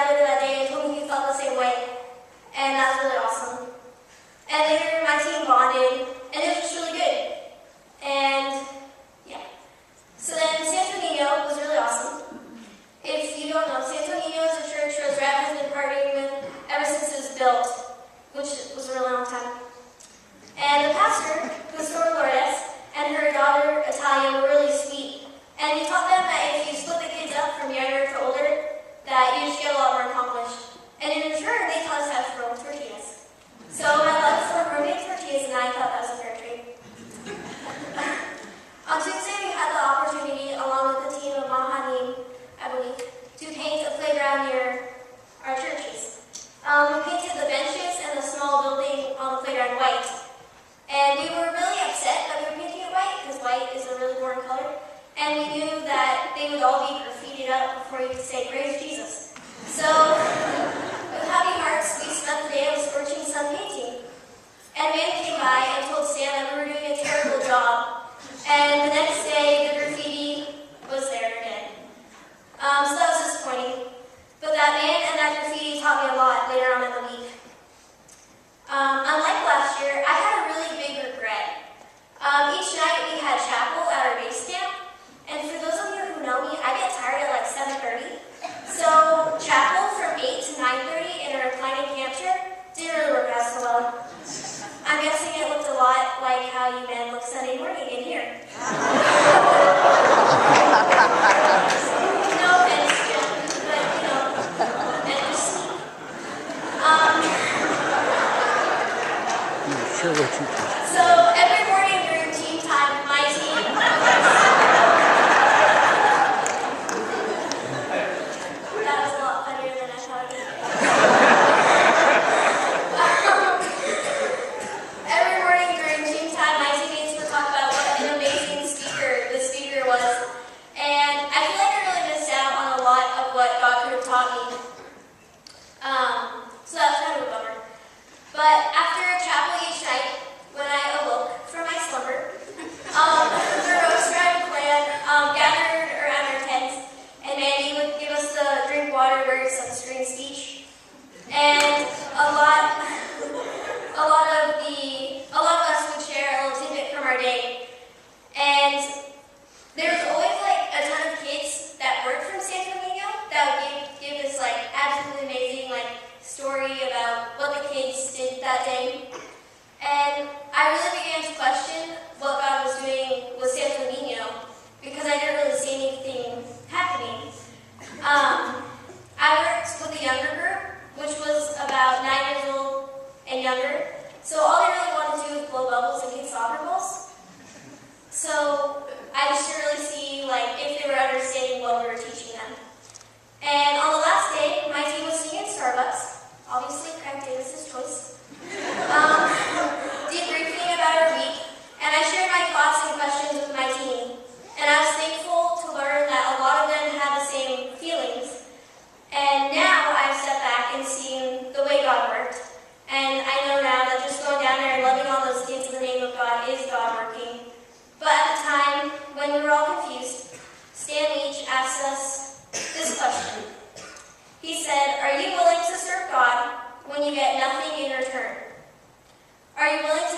dad later that day and told me he felt the same way. And that's really awesome. And later my team bonded, and it was just really good. And yeah. So then Santo Nino was really awesome. If you don't know, Santo Nino is a church Resurrect has been partnering with ever since it was built, which was a really long time. And the pastor, who was from Lourdes, and her daughter, Italia, were really sweet. And he taught them that if you split the kids up from younger to older, that you just get a lot more accomplished. And in return, they taught us how to roll tortillas. So my love for homemade tortillas, and I thought that was a fair trade. On Tuesday, we had the opportunity, along with the team of Mahanim, I believe, to paint a playground near our churches. We painted the benches and the small building on the playground white. And we were really upset that we were painting it white, because white is a really boring color. And we knew that they would all be graffitied up before you could say, "Praise Jesus." So, with happy hearts, we spent the day of scorching sun painting. And a man came by and told Stan that we were doing a terrible job. And the next day, the graffiti was there again. So that was disappointing. But that man and that graffiti taught me a lot later on in the week. Unlike last year, I had a really big regret. Each night we had chapel at our base camp, and for those of you who know me, I get tired at like 7:30. So chapel from 8 to 9:30 in a reclining camp chair didn't really work out so well. I'm guessing it looked a lot like how you men look Sunday morning in here. No offense, Jim, but you know, and just sneak. Sure what you So every morning during team time, my team that was a lot funnier than I thought it would be. Every morning during team time, my teammates would talk about what an amazing speaker the speaker was. And I feel like I really missed out on a lot of what God could have taught me. So that was kind of a bummer. But after chapel each night, when I awoke from my slumber, the roast ride clan gathered around our tents, and Mandy would give us the drink water verse of the screen speech. And a lot of us would share a little tidbit from our day. And there was always like a ton of kids that worked from San Domingo that would give this like absolutely amazing story about what the kids did that day. And I really began to question what God was doing with Santo Nino because I didn't really see anything happening. I worked with the younger group, which was about 9 years old and younger. So all they really wanted to do was blow bubbles and kick soccer balls. So I just didn't really see if they were understanding what we were teaching them. And on the last day, my team was singing Starbucks. Obviously, Craig Davis's choice. Debriefing about our week, and I shared my thoughts and questions with my team. And I was thankful to learn that a lot of them had the same feelings. And now I've stepped back and seen the way God worked. And I know now that just going down there and loving all those kids in the name of God is God working. But at the time, when we were all confused, Stan Leach asked us this question. He said, "Are you willing to serve God when you get nothing in return? Are you willing to